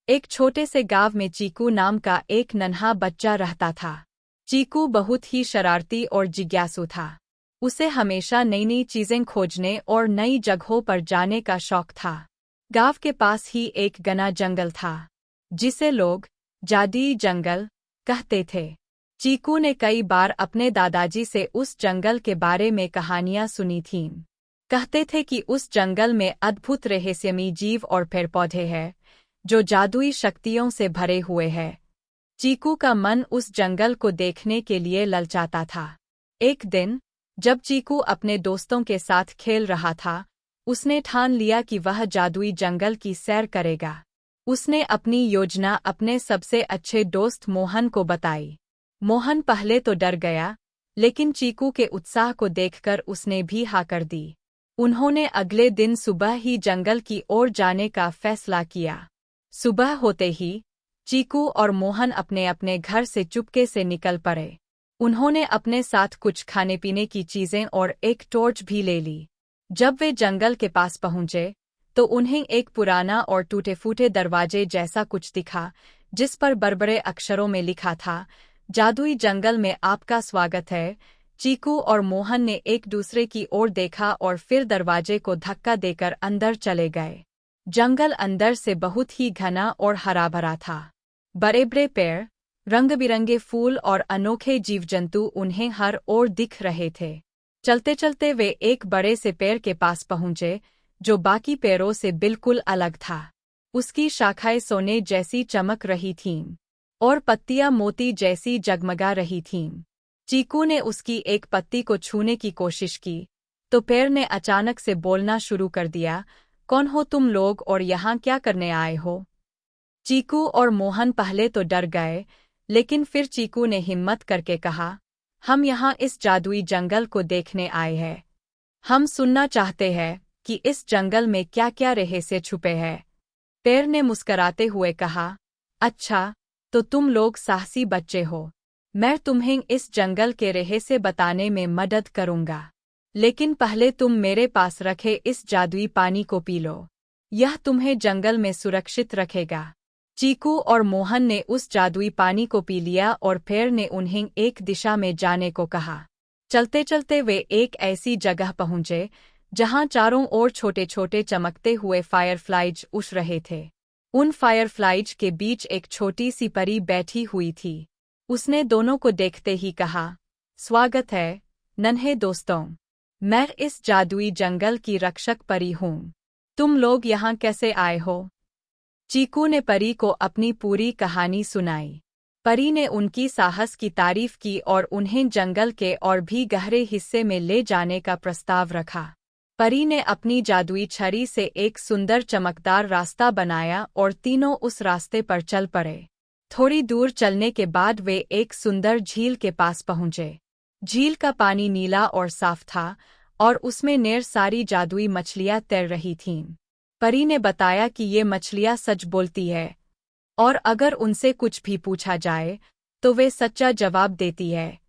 एक छोटे से गांव में चीकू नाम का एक नन्हा बच्चा रहता था। चीकू बहुत ही शरारती और जिज्ञासु था। उसे हमेशा नई नई चीजें खोजने और नई जगहों पर जाने का शौक था। गांव के पास ही एक घना जंगल था, जिसे लोग जादुई जंगल कहते थे। चीकू ने कई बार अपने दादाजी से उस जंगल के बारे में कहानियां सुनी थीं। कहते थे कि उस जंगल में अद्भुत रहस्यमयी जीव और पेड़ पौधे हैं, जो जादुई शक्तियों से भरे हुए हैं। चीकू का मन उस जंगल को देखने के लिए ललचाता था। एक दिन, जब चीकू अपने दोस्तों के साथ खेल रहा था, उसने ठान लिया कि वह जादुई जंगल की सैर करेगा। उसने अपनी योजना अपने सबसे अच्छे दोस्त मोहन को बताई। मोहन पहले तो डर गया, लेकिन चीकू के उत्साह को देखकर उसने भी हाँ कर दी। उन्होंने अगले दिन सुबह ही जंगल की ओर जाने का फैसला किया। सुबह होते ही चीकू और मोहन अपने अपने घर से चुपके से निकल पड़े। उन्होंने अपने साथ कुछ खाने पीने की चीजें और एक टॉर्च भी ले ली। जब वे जंगल के पास पहुंचे, तो उन्हें एक पुराना और टूटे-फूटे दरवाजे जैसा कुछ दिखा, जिस पर बड़े-बड़े अक्षरों में लिखा था, जादुई जंगल में आपका स्वागत है। चीकू और मोहन ने एक दूसरे की ओर देखा और फिर दरवाजे को धक्का देकर अंदर चले गए। जंगल अंदर से बहुत ही घना और हरा भरा था। बड़े-बड़े पेड़, रंग-बिरंगे फूल और अनोखे जीव-जंतु उन्हें हर ओर दिख रहे थे। चलते-चलते वे एक बड़े से पेड़ के पास पहुंचे, जो बाकी पेड़ों से बिल्कुल अलग था। उसकी शाखाएं सोने जैसी चमक रही थीं, और पत्तियां मोती जैसी जगमगा रही थीं। चीकू ने उसकी एक पत्ती को छूने की कोशिश की, तो पेड़ ने अचानक से बोलना शुरू कर दिया, कौन हो तुम लोग और यहाँ क्या करने आए हो? चीकू और मोहन पहले तो डर गए, लेकिन फिर चीकू ने हिम्मत करके कहा, हम यहाँ इस जादुई जंगल को देखने आए हैं। हम सुनना चाहते हैं कि इस जंगल में क्या-क्या रहस्य छुपे हैं। पेड़ ने मुस्कराते हुए कहा, अच्छा, तो तुम लोग साहसी बच्चे हो। मैं तुम्हें इस जंगल के रहस्य बताने में मदद करूंगा। लेकिन पहले तुम मेरे पास रखे इस जादुई पानी को पी लो। यह तुम्हें जंगल में सुरक्षित रखेगा। चीकू और मोहन ने उस जादुई पानी को पी लिया और पेड़ ने उन्हें एक दिशा में जाने को कहा। चलते-चलते वे एक ऐसी जगह पहुंचे, जहां चारों ओर छोटे-छोटे चमकते हुए फायरफ्लाइज उड़ रहे थे। उन फायरफ्लाइज के बीच एक छोटी सी परी बैठी हुई थी। उसने दोनों को देखते ही कहा, स्वागत है, नन्हे दोस्तों। मैं इस जादुई जंगल की रक्षक परी हूँ। तुम लोग यहाँ कैसे आए हो? चीकू ने परी को अपनी पूरी कहानी सुनाई। परी ने उनकी साहस की तारीफ की और उन्हें जंगल के और भी गहरे हिस्से में ले जाने का प्रस्ताव रखा। परी ने अपनी जादुई छड़ी से एक सुंदर चमकदार रास्ता बनाया और तीनों उस रास्ते पर चल पड़े। थोड़ी दूर चलने के बाद वे एक सुंदर झील के पास पहुंचे। झील का पानी नीला और साफ था, और उसमें ढेर सारी जादुई मछलियां तैर रही थीं। परी ने बताया कि ये मछलियां सच बोलती है, और अगर उनसे कुछ भी पूछा जाए, तो वे सच्चा जवाब देती है।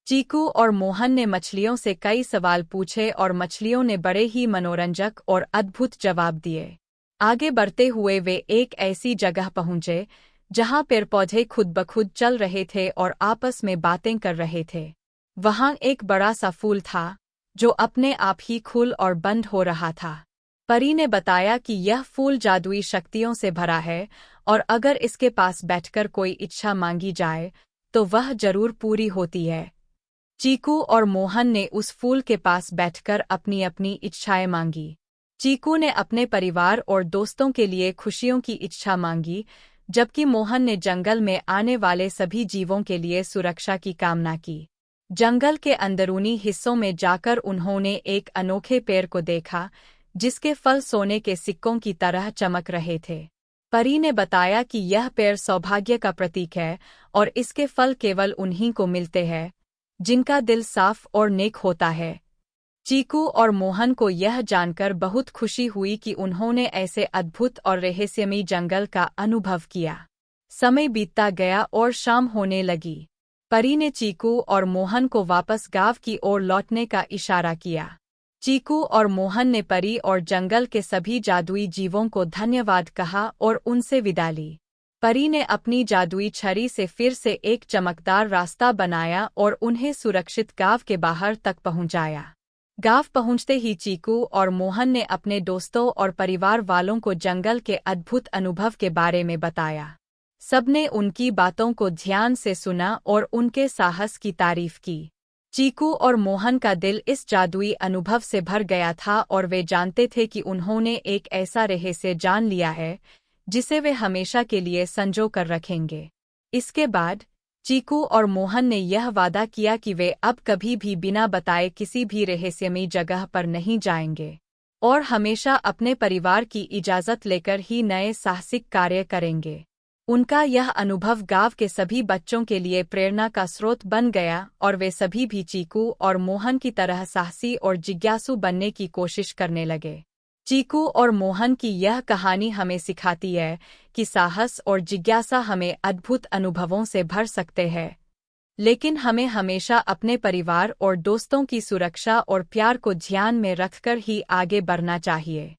चीकू और मोहन ने मछलियों से कई सवाल पूछे और मछलियों ने बड़े ही मनोरंजक और अद्भुत जवाब दिए। आगे बढ़ते हुए वे एक ऐसी जगह पहुंचे, जहां पेड़ पौधे खुद ब खुद चल रहे थे और आपस में बातें कर रहे थे। वहां एक बड़ा सा फूल था, जो अपने आप ही खुल और बंद हो रहा था। परी ने बताया कि यह फूल जादुई शक्तियों से भरा है, और अगर इसके पास बैठकर कोई इच्छा मांगी जाए, तो वह जरूर पूरी होती है। चीकू और मोहन ने उस फूल के पास बैठकर अपनी अपनी इच्छाएं मांगी। चीकू ने अपने परिवार और दोस्तों के लिए खुशियों की इच्छा मांगी, जबकि मोहन ने जंगल में आने वाले सभी जीवों के लिए सुरक्षा की कामना की। जंगल के अंदरूनी हिस्सों में जाकर उन्होंने एक अनोखे पेड़ को देखा, जिसके फल सोने के सिक्कों की तरह चमक रहे थे। परी ने बताया कि यह पेड़ सौभाग्य का प्रतीक है, और इसके फल केवल उन्हीं को मिलते हैं, जिनका दिल साफ और नेक होता है। चीकू और मोहन को यह जानकर बहुत खुशी हुई कि उन्होंने ऐसे अद्भुत और रहस्यमयी जंगल का अनुभव किया। समय बीतता गया और शाम होने लगी। परी ने चीकू और मोहन को वापस गांव की ओर लौटने का इशारा किया। चीकू और मोहन ने परी और जंगल के सभी जादुई जीवों को धन्यवाद कहा और उनसे विदा ली। परी ने अपनी जादुई छड़ी से फिर से एक चमकदार रास्ता बनाया और उन्हें सुरक्षित गांव के बाहर तक पहुंचाया। गांव पहुंचते ही चीकू और मोहन ने अपने दोस्तों और परिवार वालों को जंगल के अद्भुत अनुभव के बारे में बताया। सबने उनकी बातों को ध्यान से सुना और उनके साहस की तारीफ की। चीकू और मोहन का दिल इस जादुई अनुभव से भर गया था और वे जानते थे कि उन्होंने एक ऐसा रहस्य जान लिया है जिसे वे हमेशा के लिए संजो कर रखेंगे। इसके बाद चीकू और मोहन ने यह वादा किया कि वे अब कभी भी बिना बताए किसी भी रहस्यमयी जगह पर नहीं जाएंगे और हमेशा अपने परिवार की इजाज़त लेकर ही नए साहसिक कार्य करेंगे। उनका यह अनुभव गांव के सभी बच्चों के लिए प्रेरणा का स्रोत बन गया और वे सभी भी चीकू और मोहन की तरह साहसी और जिज्ञासु बनने की कोशिश करने लगे। चीकू और मोहन की यह कहानी हमें सिखाती है कि साहस और जिज्ञासा हमें अद्भुत अनुभवों से भर सकते हैं, लेकिन हमें हमेशा अपने परिवार और दोस्तों की सुरक्षा और प्यार को ध्यान में रखकर ही आगे बढ़ना चाहिए।